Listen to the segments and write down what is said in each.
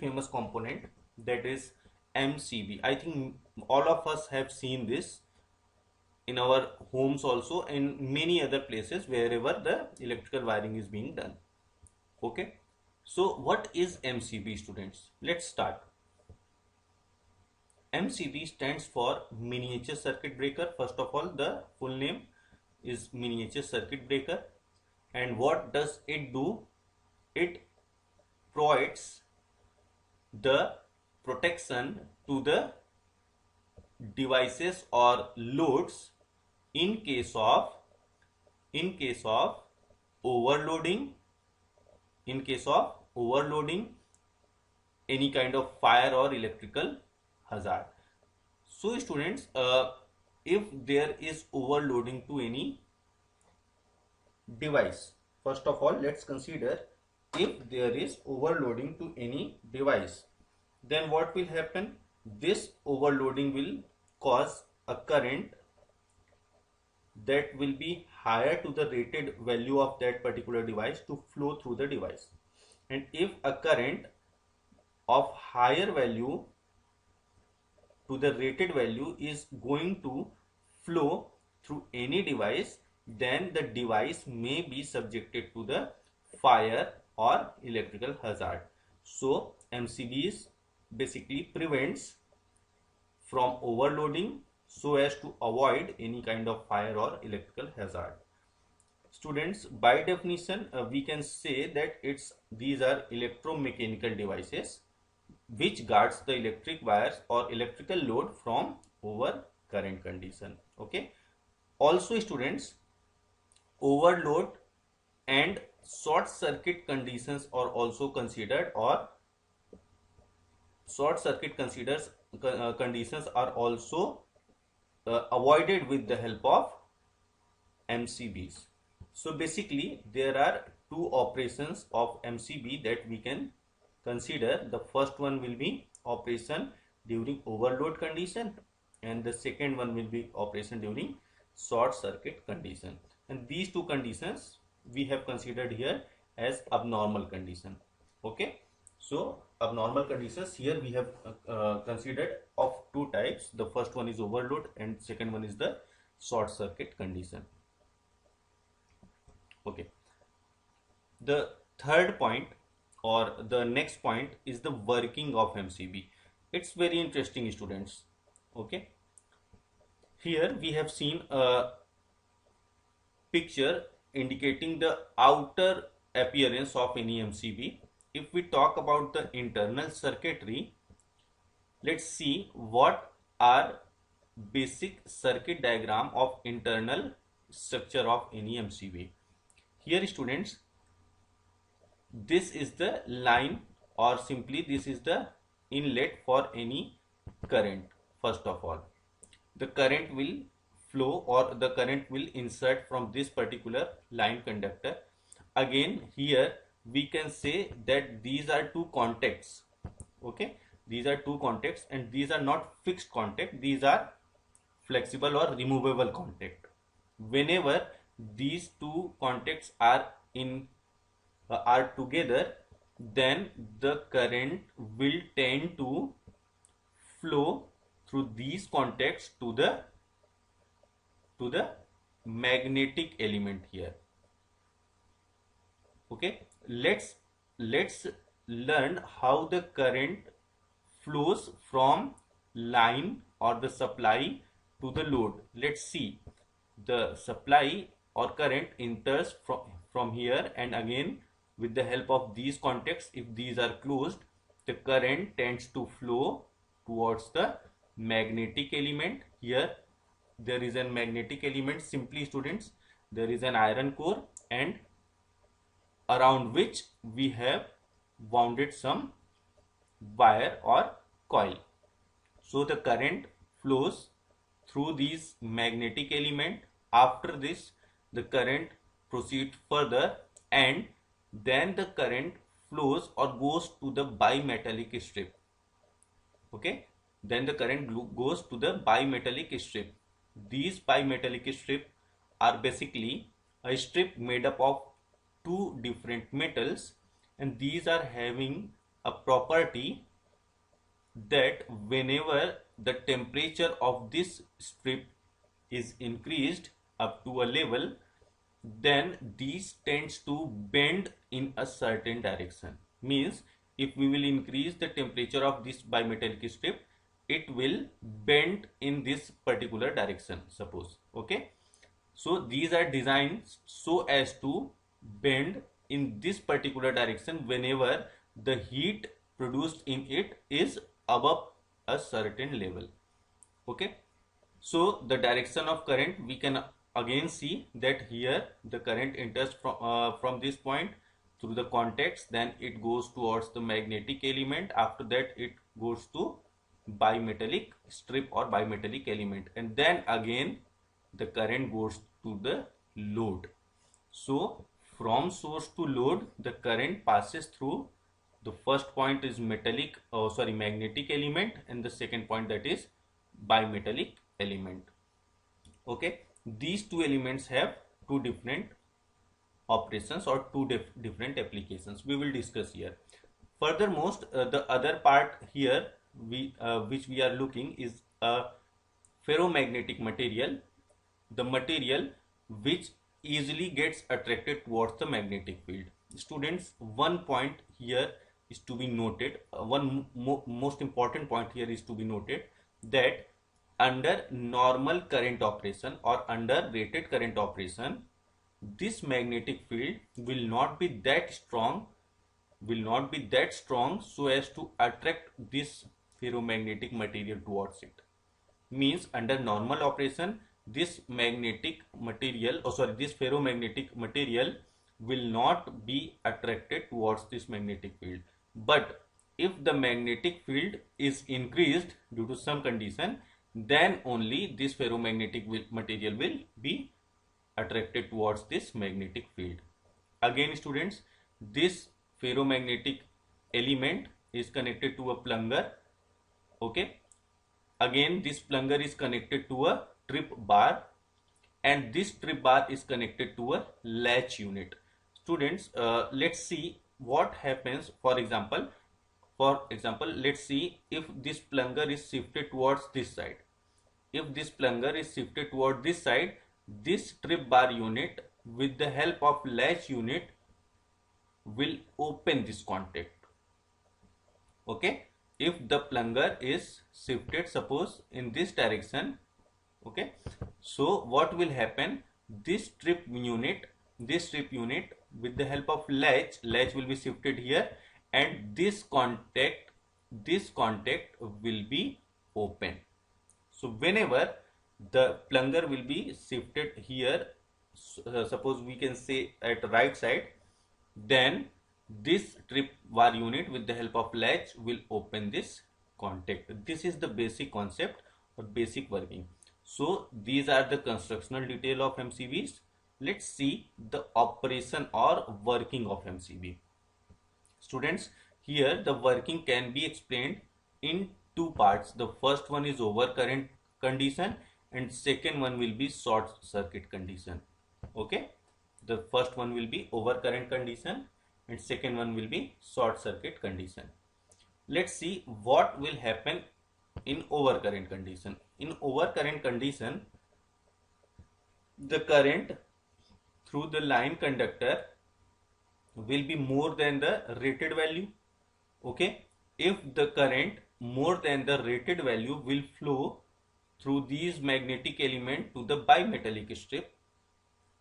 famous component, that is MCB. I think all of us have seen this in our homes also, and many other places wherever the electrical wiring is being done. Okay, so what is MCB, students? Let's start. MCB stands for miniature circuit breaker. First of all, the full name is miniature circuit breaker. And what does it do? It provides the protection to the devices or loads in case of overloading, any kind of fire or electrical hazard. So students, if there is overloading to any device, first of all let's consider, if there is overloading to any device, then what will happen? This overloading will cause a current that will be higher to the rated value of that particular device to flow through the device. And if a current of higher value to the rated value is going to flow through any device, then the device may be subjected to the fire or electrical hazard. So MCBs basically prevents from overloading so as to avoid any kind of fire or electrical hazard. Students, by definition, we can say that these are electromechanical devices which guards the electric wires or electrical load from over current condition. Okay. Also students, overload and short circuit conditions are also considered, or short circuit conditions are also avoided with the help of MCBs. So basically there are two operations of MCB that we can consider. The first one will be operation during overload condition, and the second one will be operation during short circuit condition. And these two conditions we have considered here as abnormal condition. Okay, so abnormal conditions here we have considered of two types. The first one is overload and second one is the short circuit condition. Okay, the third point or the next point is the working of MCB. It's very interesting, students. Okay, here we have seen a picture indicating the outer appearance of any MCB. If we talk about the internal circuitry, let's see what are basic circuit diagram of internal structure of any MCB. Here students, this is the line, or simply this is the inlet for any current. First of all, the current will flow or the current will insert from this particular line conductor. Again here we can say that these are two contacts. Okay, these are two contacts and these are not fixed contact, these are flexible or removable contact. Whenever these two contacts are together, then the current will tend to flow through these contacts to the magnetic element here. Okay, let's learn how the current flows from line or the supply to the load. Let's see, the supply or current enters from here, and again with the help of these contacts, if these are closed, the current tends to flow towards the magnetic element. Here there is a magnetic element. Simply students, there is an iron core and around which we have wounded some wire or coil. So the current flows through these magnetic element. After this, the current proceeds further and then the current flows or goes to the bimetallic strip. Okay, then the current goes to the bimetallic strip. These bimetallic strips are basically a strip made up of two different metals, and these are having a property that whenever the temperature of this strip is increased up to a level, then these tends to bend in a certain direction. Means if we will increase the temperature of this bimetallic strip, it will bend in this particular direction, suppose. Okay, so these are designed so as to bend in this particular direction whenever the heat produced in it is above a certain level. Okay, so the direction of current, we can again see that here the current enters from this point through the contacts, then it goes towards the magnetic element, after that it goes to bimetallic strip or bimetallic element, and then again the current goes to the load. So from source to load, the current passes through the first point is magnetic element, and the second point, that is bimetallic element. Okay, these two elements have two different operations or two different applications we will discuss here. Furthermore, the other part here which we are looking is a ferromagnetic material, the material which easily gets attracted towards the magnetic field. Students, one point here is to be noted, most important point here is to be noted, that under normal current operation or under rated current operation, this magnetic field will not be that strong so as to attract this ferromagnetic material towards it. Means under normal operation, this this ferromagnetic material will not be attracted towards this magnetic field. But if the magnetic field is increased due to some condition, then only this ferromagnetic material will be attracted towards this magnetic field. Again students, this ferromagnetic element is connected to a plunger. Okay, again this plunger is connected to a trip bar, and this trip bar is connected to a latch unit. Students, let's see what happens. For example, let's see if this plunger is shifted towards this side. If this plunger is shifted toward this side, this trip bar unit with the help of latch unit will open this contact. Okay, if the plunger is shifted, suppose in this direction. Okay, so what will happen, this trip unit with the help of latch will be shifted here, and this contact will be open. So whenever the plunger will be shifted here, suppose we can say at right side, then this trip bar unit with the help of latch will open this contact. This is the basic concept or basic working. So these are the constructional detail of MCBs. Let's see the operation or working of MCB. Students, here the working can be explained in two parts. The first one is overcurrent condition and second one will be short circuit condition. Okay, the first one will be overcurrent condition and second one will be short circuit condition. Let's see what will happen in overcurrent condition. In overcurrent condition, the current through the line conductor will be more than the rated value. Okay, if the current more than the rated value will flow through these magnetic element to the bimetallic strip.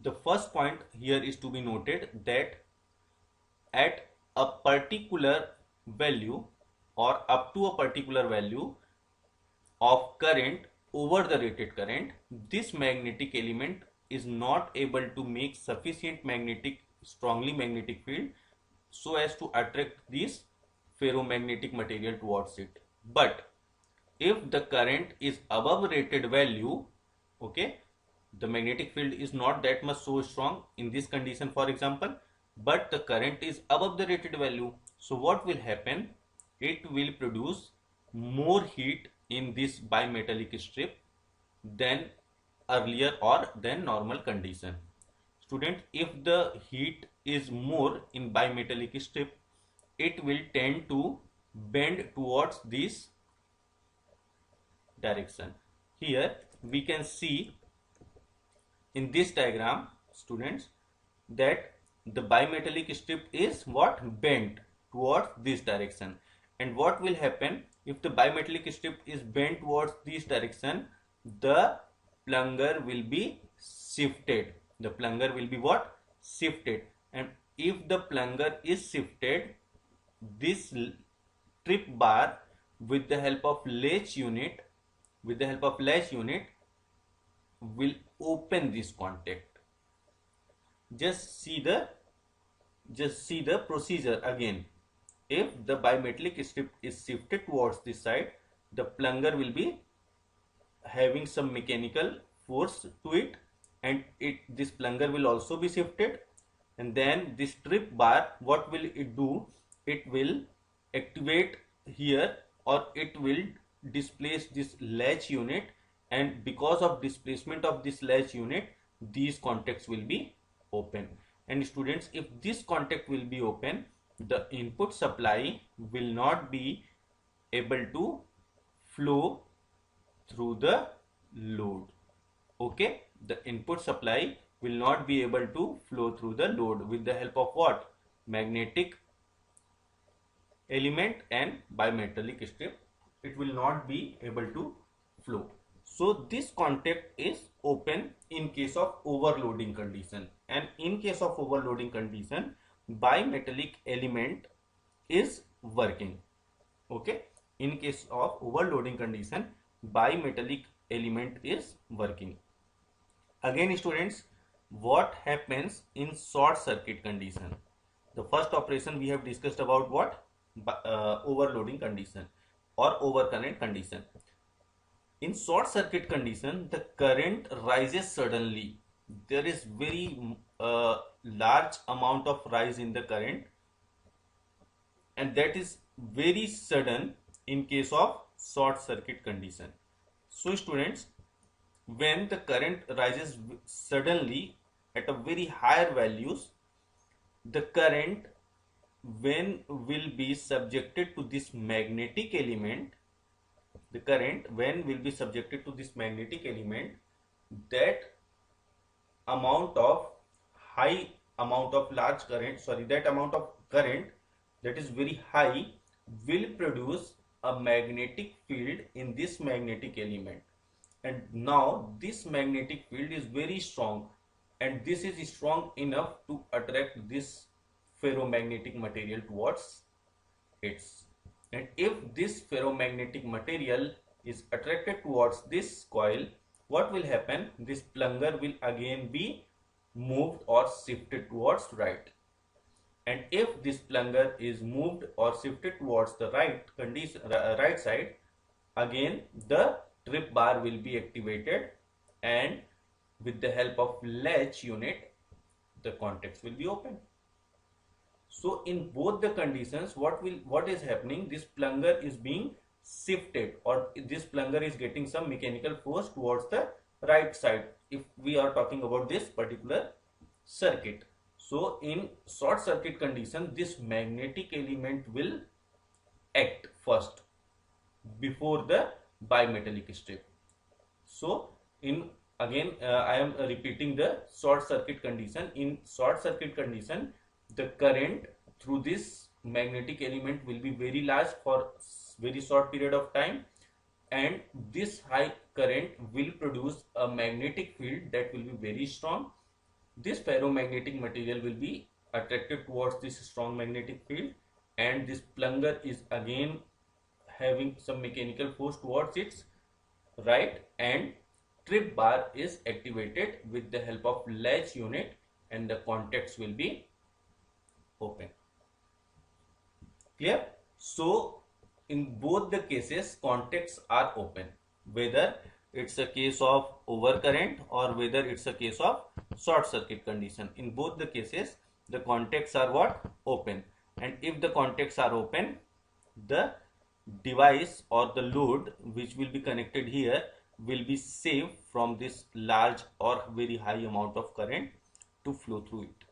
The first point here is to be noted that at a particular value or up to a particular value of current over the rated current, this magnetic element is not able to make sufficient strongly magnetic field so as to attract this ferromagnetic material towards it. But if the current is above rated value, okay, the magnetic field is not that much so strong in this condition, for example, but the current is above the rated value. So what will happen? It will produce more heat in this bimetallic strip than earlier or than normal condition. Student, if the heat is more in bimetallic strip, it will tend to bend towards this direction. Here we can see in this diagram, students, that the bimetallic strip is what? Bent towards this direction. And what will happen if the bimetallic strip is bent towards this direction? The plunger will be shifted. The plunger will be what? Shifted. And if the plunger is shifted, this trip bar with the help of latch unit will open this contact. Just see the procedure again. If the bimetallic strip is shifted towards this side, the plunger will be having some mechanical force to it, and this plunger will also be shifted, and then this trip bar, what will it do? It will activate here, or it will displace this latch unit, and because of displacement of this latch unit, these contacts will be open. And students, if this contact will be open, the input supply will not be able to flow through the load. Okay, the input supply will not be able to flow through the load with the help of what? Magnetic element and bimetallic strip. It will not be able to flow. So this contact is open in case of overloading condition, and in case of overloading condition, bimetallic element is working. Okay, in case of overloading condition, bimetallic element is working. Again, students, what happens in short circuit condition? The first operation we have discussed about what? Overloading condition or overcurrent condition. In short circuit condition, the current rises suddenly. There is very large amount of rise in the current, and that is very sudden in case of short circuit condition. So students, when the current rises suddenly at a very higher values, the current when will be subjected to this magnetic element, the current when will be subjected to this magnetic element, that amount of large current, that amount of current that is very high will produce a magnetic field in this magnetic element. And now this magnetic field is very strong, and this is strong enough to attract this ferromagnetic material towards it. And if this ferromagnetic material is attracted towards this coil, what will happen? This plunger will again be moved or shifted towards right. And if this plunger is moved or shifted towards the right side, again the trip bar will be activated, and with the help of latch unit, the contacts will be open. So in both the conditions, what is happening? This plunger is being shifted, or this plunger is getting some mechanical force towards the right side, if we are talking about this particular circuit. So in short circuit condition, this magnetic element will act first before the bimetallic strip. So I am repeating the short circuit condition. In short circuit condition, the current through this magnetic element will be very large for very short period of time, and this high current will produce a magnetic field that will be very strong. This ferromagnetic material will be attracted towards this strong magnetic field, and this plunger is again having some mechanical force towards its right, and trip bar is activated with the help of latch unit, and the contacts will be open. Clear? So in both the cases, contacts are open, whether it's a case of overcurrent or whether it's a case of short circuit condition. In both the cases, the contacts are what? Open. And if the contacts are open, the device or the load which will be connected here will be safe from this large or very high amount of current to flow through it.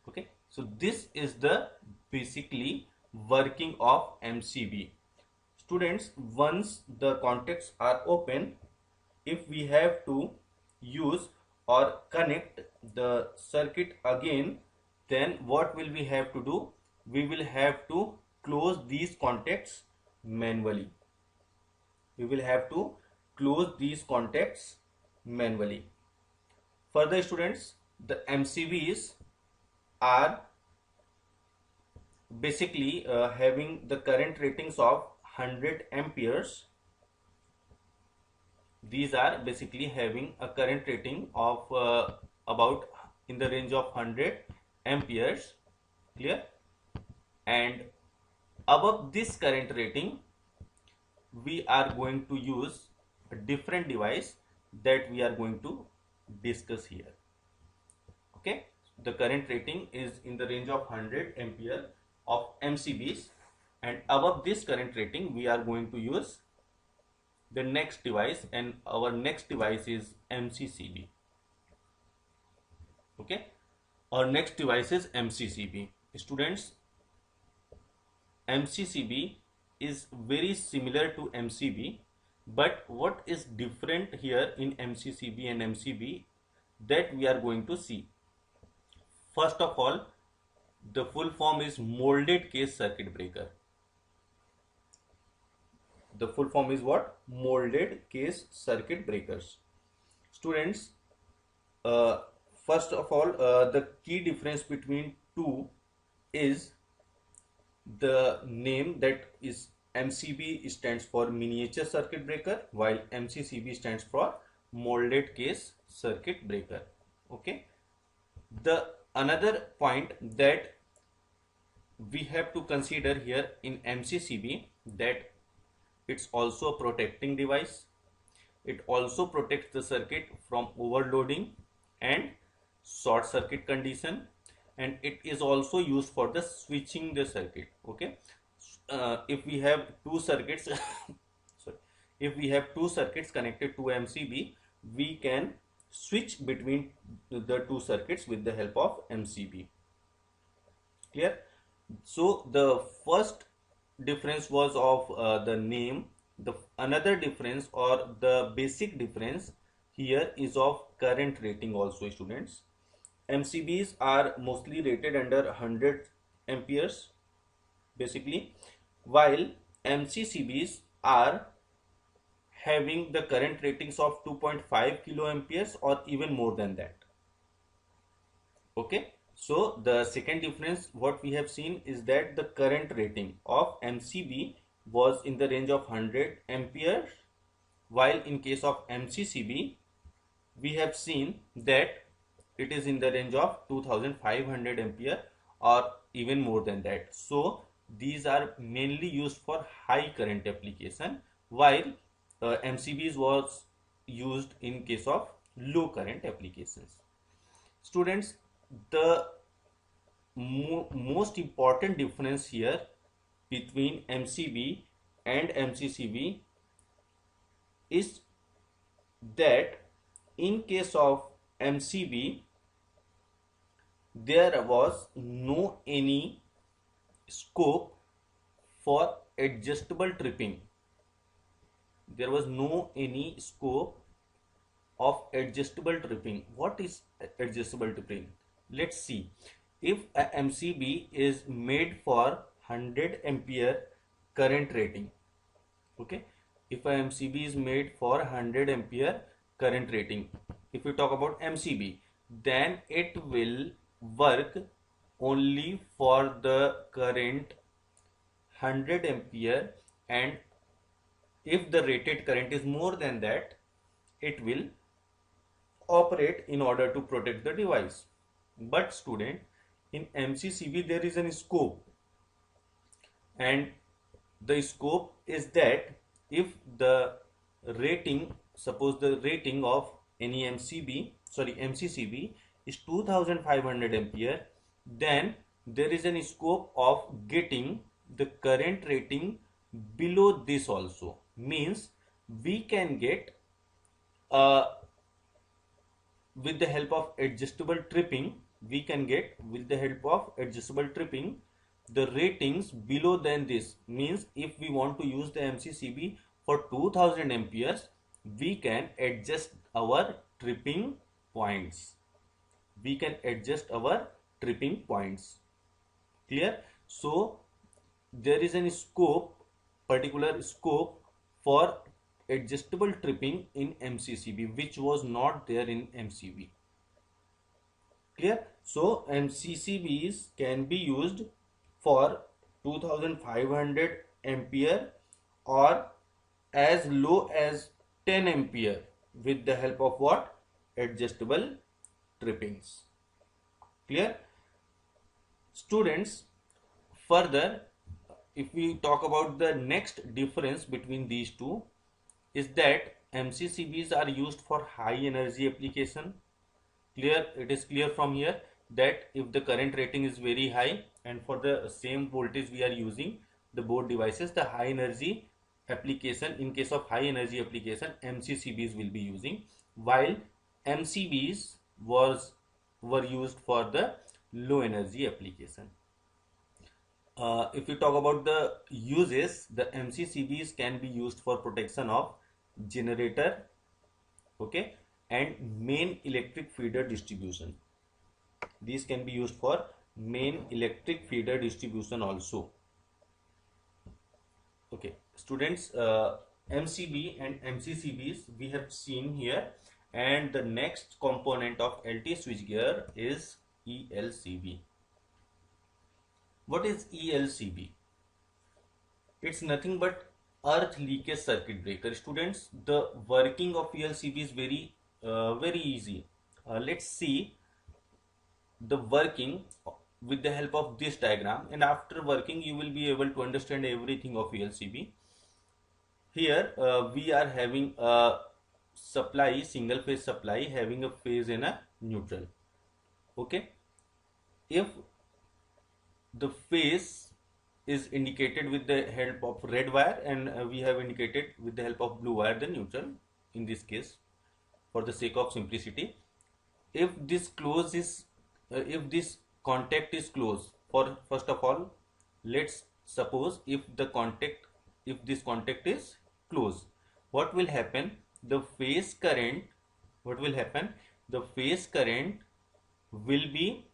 Okay, So this is the basically working of MCB. Students, once the contacts are open, if we have to use or connect the circuit again, then what will we have to do? We will have to close these contacts manually. We will have to close these contacts manually. Further, students, the MCBs are basically having the current ratings of 100 amperes. These are basically having a current rating of about in the range of 100 amperes. Clear? And above this current rating, we are going to use a different device that we are going to discuss here. Okay, the current rating is in the range of 100 ampere of MCBs, and above this current rating we are going to use the next device, and our next device is MCCB. Okay, our next device is MCCB. Students, MCCB is very similar to MCB, but what is different here in MCCB and MCB, that we are going to see. First of all, the full form is molded case circuit breaker. The full form is what? Molded case circuit breakers. Students, first of all, the key difference between two is the name, that is MCB stands for miniature circuit breaker, while MCCB stands for molded case circuit breaker. Okay. The another point that we have to consider here in MCCB, that it's also a protecting device. It also protects the circuit from overloading and short circuit condition, and it is also used for the switching the circuit. Okay, if we have two circuits sorry, if we have two circuits connected to MCB, we can switch between the two circuits with the help of MCB. Clear? So the first difference was of the name. The another difference, or the basic difference here, is of current rating also, students. MCBs are mostly rated under 100 amperes basically, while MCCBs are having the current ratings of 2.5 kilo amperes or even more than that. Okay, so the second difference what we have seen is that the current rating of MCB was in the range of 100 amperes, while in case of MCCB we have seen that it is in the range of 2500 ampere or even more than that. So these are mainly used for high current application, while MCBs was used in case of low current applications. Students, the most important difference here between MCB and MCCB is that in case of MCB there was no any scope for adjustable tripping. There was no any scope of adjustable tripping. What is adjustable tripping? Let's see. If a MCB is made for 100 ampere current rating, okay, if a MCB is made for 100 ampere current rating, if we talk about MCB, then it will work only for the current 100 ampere, and if the rated current is more than that, it will operate in order to protect the device. But student, in MCCB there is a scope, and the scope is that if the rating, suppose the rating of any MCCB is 2500 ampere, then there is a scope of getting the current rating below this also. Means we can get with the help of adjustable tripping, we can get with the help of adjustable tripping the ratings below than this. Means if we want to use the MCCB for 2000 amperes, we can adjust our tripping points. We can adjust our tripping points. Clear? So there is a scope, particular scope for adjustable tripping in MCCB, which was not there in MCB. Clear? So MCCBs can be used for 2500 ampere or as low as 10 ampere with the help of what? Adjustable trippings. Clear? Students, further, if we talk about the next difference between these two, is that MCCBs are used for high energy application. Clear? It is clear from here that if the current rating is very high and for the same voltage we are using the both devices, the high energy application, in case of high energy application, MCCBs will be using, while MCBs were used for the low energy application. If we talk about the uses, the MCCBs can be used for protection of generator, okay, and main electric feeder distribution. These can be used for main electric feeder distribution also. Okay, students, MCB and MCCBs we have seen here, and the next component of LT switchgear is ELCB. What is ELCB? It's nothing but earth leakage circuit breaker. Students, the working of ELCB is very easy. Let's see the working with the help of this diagram, and after working you will be able to understand everything of ELCB. Here we are having a supply, single phase supply having a phase and a neutral. Okay, if the phase is indicated with the help of red wire and we have indicated with the help of blue wire the neutral in this case for the sake of simplicity. If this close is if this contact is close, for first of all let's suppose if this contact is close, what will happen? The phase current will be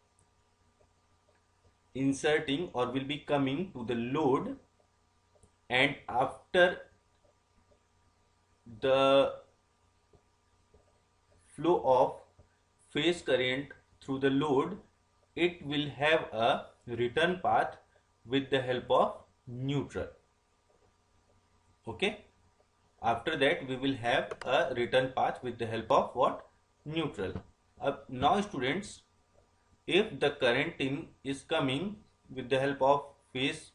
inserting or will be coming to the load, and after the flow of phase current through the load, it will have a return path with the help of neutral. Okay, after that we will have a return path with the help of what? Neutral. Now students, if the current in is coming with the help of phase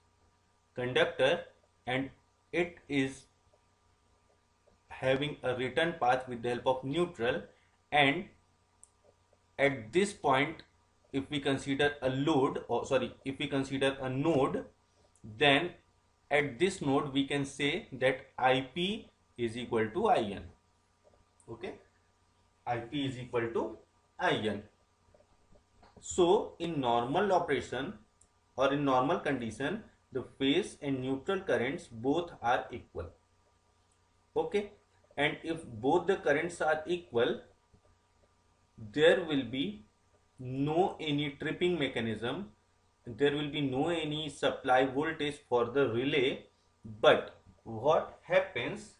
conductor and it is having a return path with the help of neutral, and at this point if we consider a load, or sorry, if we consider a node, then at this node we can say that IP is equal to IN. Okay, IP is equal to IN. So in normal operation or in normal condition, the phase and neutral currents both are equal. Okay, and if both the currents are equal, there will be no any tripping mechanism, there will be no any supply voltage for the relay. But what happens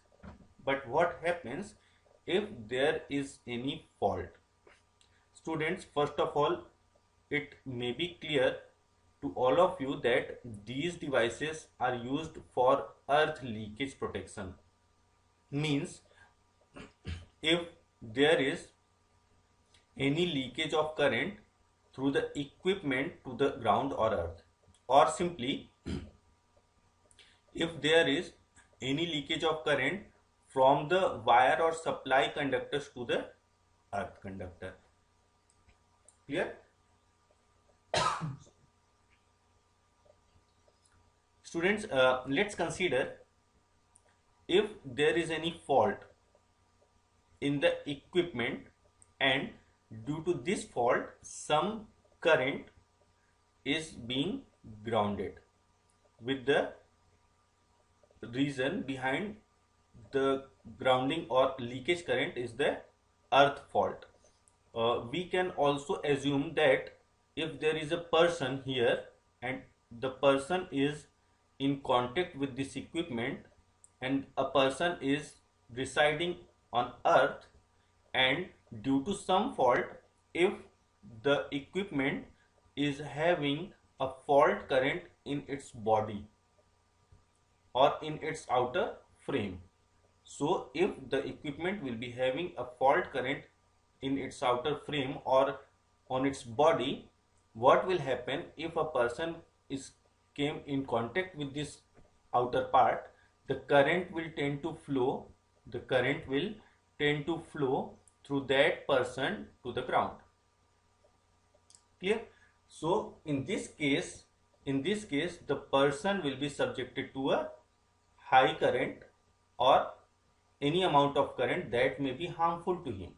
if there is any fault? Students, first of all, it may be clear to all of you that these devices are used for earth leakage protection. Means if there is any leakage of current through the equipment to the ground or earth, or simply if there is any leakage of current from the wire or supply conductors to the earth conductor. Clear? Students, let's consider if there is any fault in the equipment, and due to this fault some current is being grounded. With the reason behind the grounding or leakage current is the earth fault. We can also assume that if there is a person here and the person is in contact with this equipment and a person is residing on earth, and due to some fault, if the equipment is having a fault current in its body or in its outer frame. So if the equipment will be having a fault current in its outer frame or on its body, what will happen if a person is came in contact with this outer part, the current will tend to flow, through that person to the ground. Clear? So in this case, the person will be subjected to a high current or any amount of current that may be harmful to him.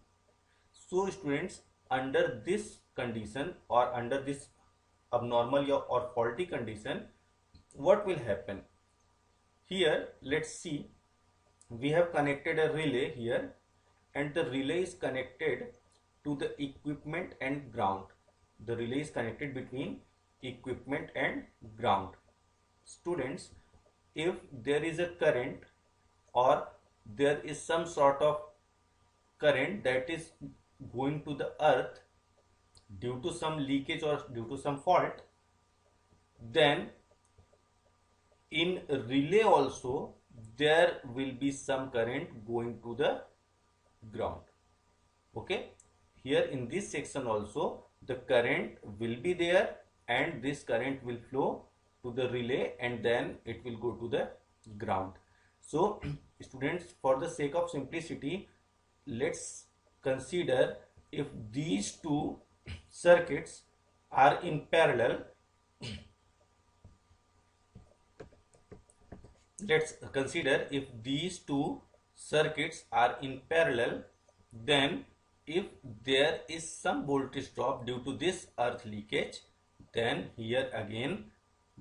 So students, under this condition or under this abnormal or faulty condition, what will happen? Here, let's see, we have connected a relay here and the relay is connected to the equipment and ground. The relay is connected between equipment and ground. Students, if there is a current or there is some sort of current that is going to the earth due to some leakage or due to some fault, then in relay also there will be some current going to the ground. Okay, here in this section also the current will be there and this current will flow to the relay and then it will go to the ground. So students, for the sake of simplicity, let's consider if these two circuits are in parallel. Let's consider if these two circuits are in parallel, then if there is some voltage drop due to this earth leakage, then here again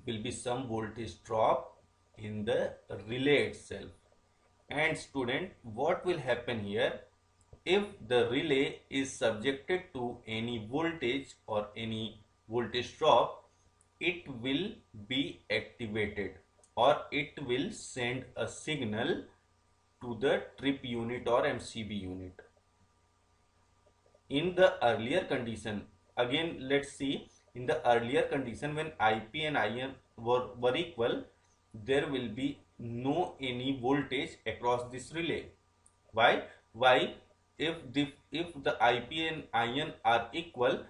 will be some voltage drop in the relay itself. And student, what will happen here? If the relay is subjected to any voltage or any voltage drop, it will be activated or it will send a signal to the trip unit or MCB unit. In the earlier condition, again let's see, in the earlier condition when IP and IN were equal, there will be no any voltage across this relay. Why? If the IP and IN are equal,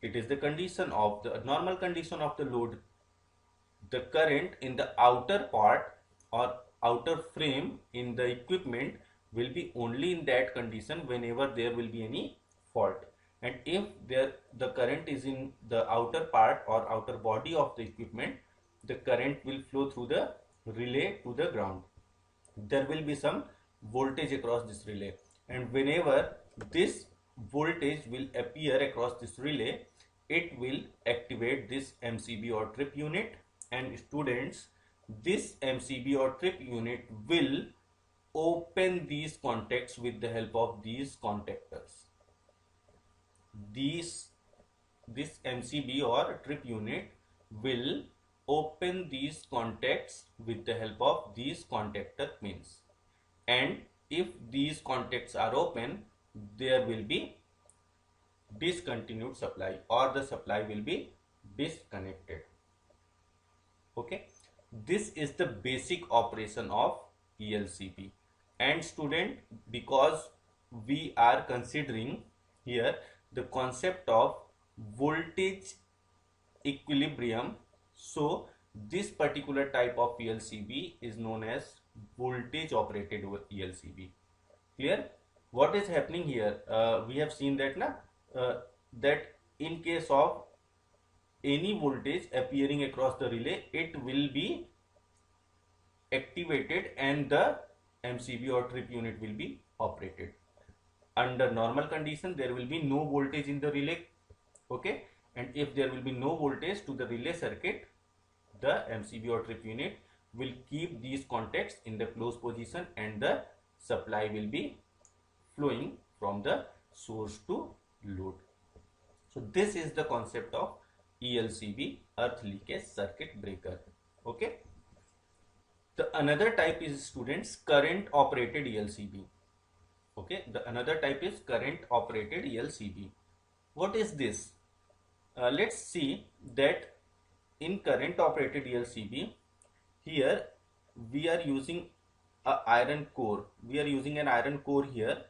it is the condition of the normal condition of the load. The current in the outer part or outer frame in the equipment will be only in that condition whenever there will be any fault. And if the current is in the outer part or outer body of the equipment, the current will flow through the relay to the ground. There will be some voltage across this relay, and whenever this voltage will appear across this relay, it will activate this MCB or trip unit. And students, this MCB or trip unit will open these contacts with the help of these contactors. This MCB or trip unit will open these contacts with the help of these contactor pins, and if these contacts are open, there will be discontinued supply or the supply will be disconnected. Okay, this is the basic operation of ELCB. And student, because we are considering here the concept of voltage equilibrium, so this particular type of ELCB is known as voltage operated ELCB. Clear? What is happening here? We have seen that that in case of any voltage appearing across the relay, it will be activated and the MCB or trip unit will be operated. Under normal condition, there will be no voltage in the relay. Okay, and if there will be no voltage to the relay circuit, the MCB or trip unit will keep these contacts in the closed position and the supply will be flowing from the source to load. So this is the concept of ELCB, earth linkage circuit breaker. Okay. The another type is, students, current operated ELCB. Okay, the another type is current operated ELCB. What is this? Let's see that in current operated ELCB, here we are using a iron core. We are using an iron core here.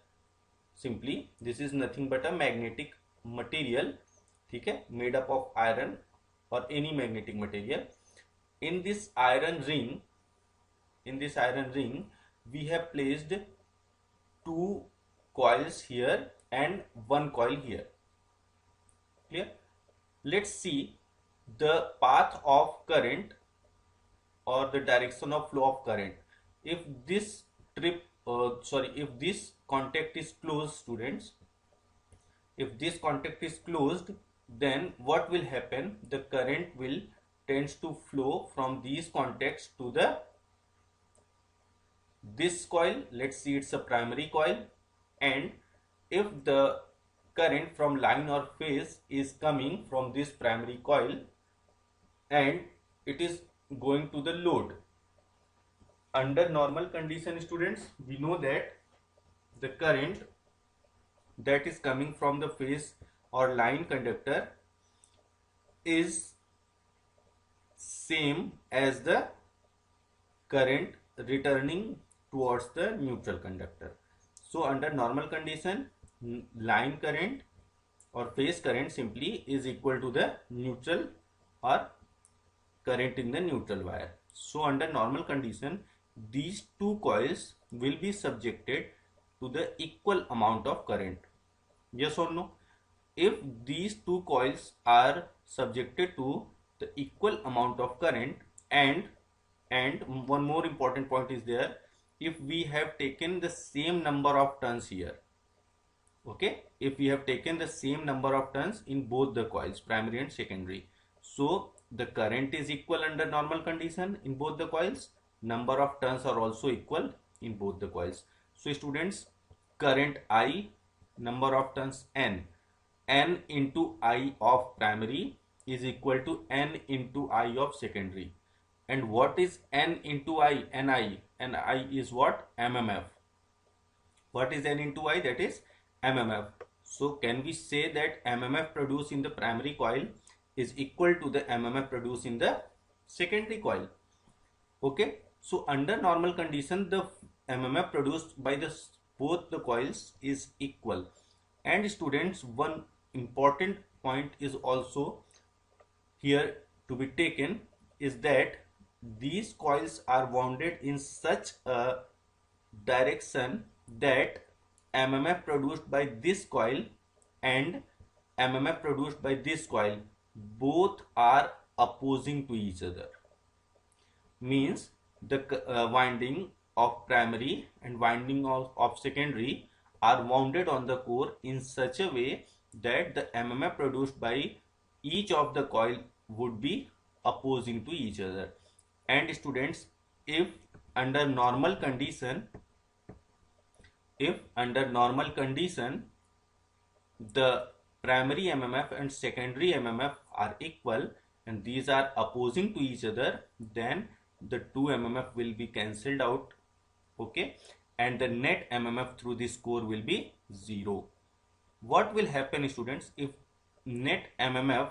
Simply, this is nothing but a magnetic material, okay, made up of iron or any magnetic material. In this iron ring, we have placed two coils here and one coil here. Clear? Let's see the path of current or the direction of flow of current. If this if this contact is closed, students, if this contact is closed, then what will happen? The current will tends to flow from these contacts to this coil. Let's see, it's a primary coil, and if the current from line or phase is coming from this primary coil and it is going to the load, under normal condition, students, we know that the current that is coming from the phase or line conductor is same as the current returning towards the neutral conductor. So under normal condition, line current or phase current simply is equal to the neutral or current in the neutral wire. So under normal condition, these two coils will be subjected to the equal amount of current. Yes or no? If these two coils are subjected to the equal amount of current, and one more important point is there, if we have taken the same number of turns here, okay, if we have taken the same number of turns in both the coils, primary and secondary, so the current is equal under normal condition in both the coils, number of turns are also equal in both the coils. So students, current I, number of turns N into I of primary is equal to N into I of secondary. And what is N into I? Ni. Ni is what? MMF. What is N into I? That is MMF. So can we say that MMF produced in the primary coil is equal to the MMF produced in the secondary coil? Okay. So under normal condition, the MMF produced by both the coils is equal. And students, one important point is also here to be taken, is that these coils are wounded in such a direction that MMF produced by this coil and MMF produced by this coil both are opposing to each other. Means the winding of primary and winding of secondary are wounded on the core in such a way that the MMF produced by each of the coil would be opposing to each other. And students, if under normal condition, the primary MMF and secondary MMF are equal and these are opposing to each other, then the two MMF will be cancelled out, okay, and the net MMF through this core will be 0. What will happen, students, if net MMF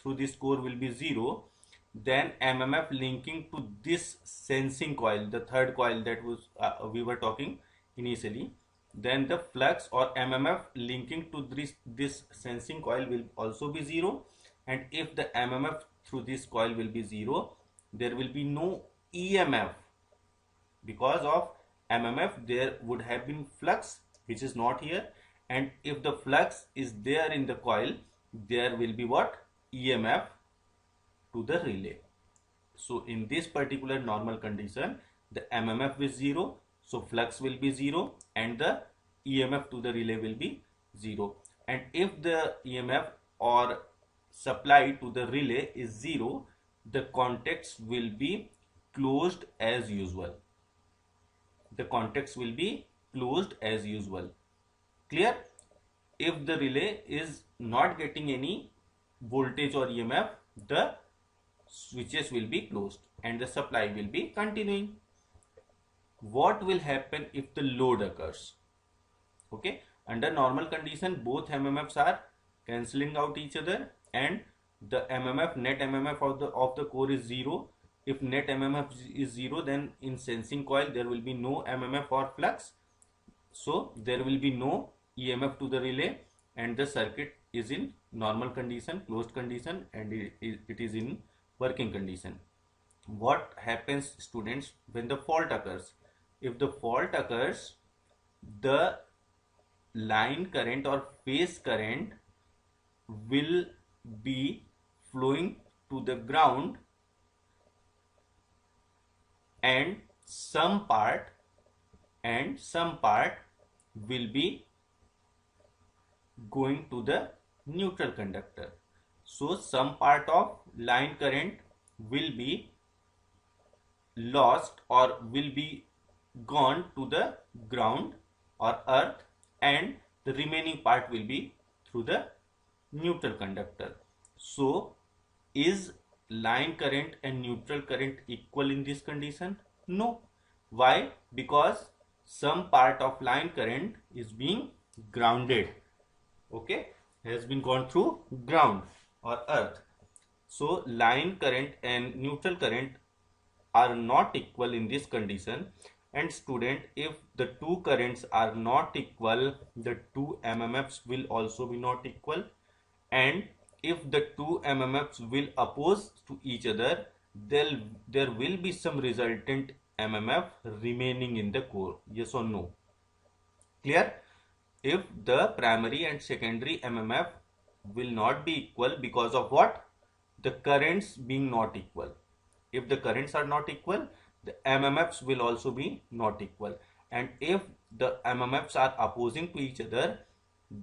through this core will be 0? Then MMF linking to this sensing coil, the third coil that was we were talking initially, then the flux or MMF linking to this sensing coil will also be 0. And if the MMF through this coil will be 0, there will be no EMF. Because of MMF, there would have been flux, which is not here. And if the flux is there in the coil, there will be what? EMF to the relay. So in this particular normal condition, the MMF is 0, so flux will be 0 and the EMF to the relay will be 0. And if the EMF or supply to the relay is 0, the contacts will be closed as usual. The contacts will be closed as usual. Clear? If the relay is not getting any voltage or EMF, the switches will be closed and the supply will be continuing. What will happen if the load occurs? Okay, under normal condition, both MMFs are cancelling out each other, and the MMF, net MMF of the core is 0. If net MMF is 0, then in sensing coil there will be no MMF or flux, so there will be no EMF to the relay, and the circuit is in normal condition, closed condition, and it is in working condition. What happens, students, when the fault occurs? If the fault occurs, the line current or phase current will be flowing to the ground, and some part will be going to the neutral conductor. So some part of line current will be lost or will be gone to the ground or earth, and the remaining part will be through the neutral conductor. So is line current and neutral current equal in this condition? No. Why? Because some part of line current is being grounded, okay, has been gone through ground or earth. So line current and neutral current are not equal in this condition. And student, if the two currents are not equal, the two MMFs will also be not equal, and if the two MMFs will oppose to each other, there will be some resultant MMF remaining in the core. Yes or no? Clear? If the primary and secondary MMF will not be equal, because of what? The currents being not equal. If the currents are not equal, the MMFs will also be not equal, and if the MMFs are opposing to each other,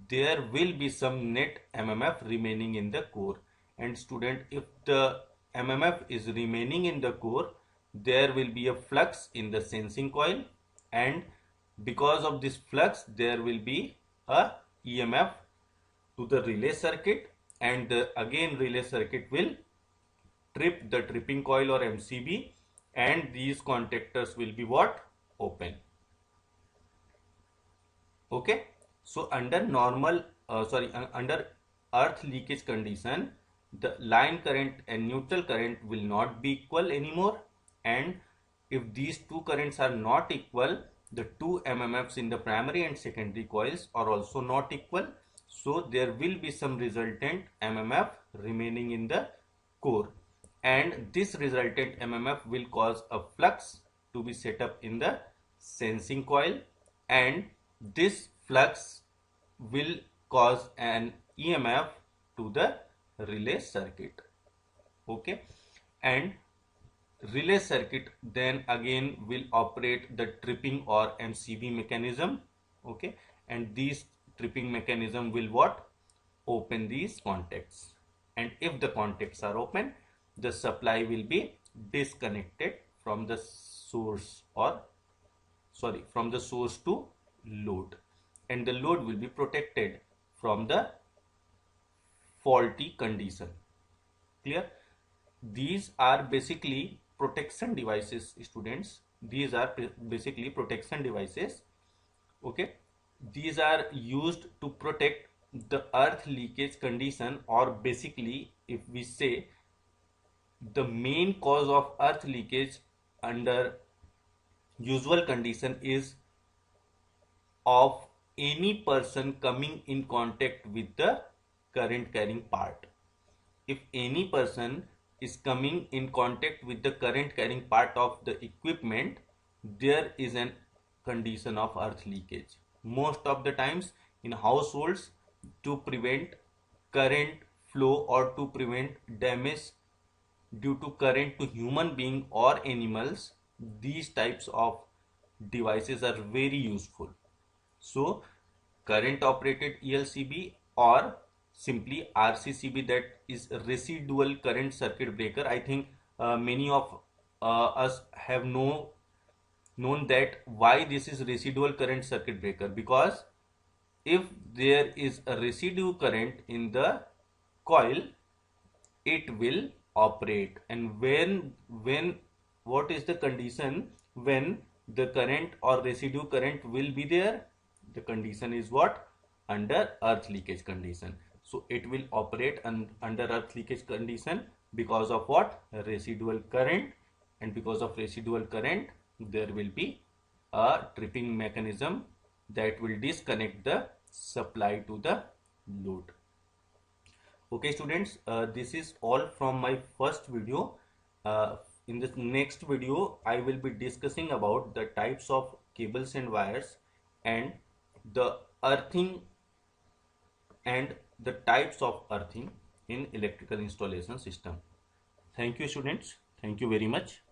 there will be some net MMF remaining in the core. And student, if the MMF is remaining in the core, there will be a flux in the sensing coil, and because of this flux there will be a EMF to the relay circuit, and again relay circuit will trip the tripping coil or MCB, and these contactors will be what? Open. Okay, so under normal under earth leakage condition, the line current and neutral current will not be equal anymore, and if these two currents are not equal, the two MMFs in the primary and secondary coils are also not equal, so there will be some resultant MMF remaining in the core, and this resultant MMF will cause a flux to be set up in the sensing coil, and this flux will cause an EMF to the relay circuit. Okay, and relay circuit then again will operate the tripping or MCB mechanism. Okay, and these tripping mechanism will what? Open these contacts, and if the contacts are open, the supply will be disconnected from the source, or from the source to load, and the load will be protected from the faulty condition. Clear? These are basically protection devices, students. These are basically protection devices. Okay, these are used to protect the earth leakage condition, or basically if we say the main cause of earth leakage under usual condition is of any person coming in contact with the current carrying part. If any person is coming in contact with the current carrying part of the equipment, there is an condition of earth leakage. Most of the times in households, to prevent current flow or to prevent damage due to current to human being or animals, these types of devices are very useful. So current operated ELCB or simply RCCB, that is residual current circuit breaker. I think many of us have known that why this is residual current circuit breaker, because if there is a residue current in the coil, it will operate. And when what is the condition when the current or residue current will be there? The condition is what? Under earth leakage condition. So it will operate under earth leakage condition because of what? Residual current. And because of residual current, there will be a tripping mechanism that will disconnect the supply to the load. Okay students, this is all from my first video. In this next video, I will be discussing about the types of cables and wires and the earthing and the types of earthing in electrical installation system. Thank you students. Thank you very much.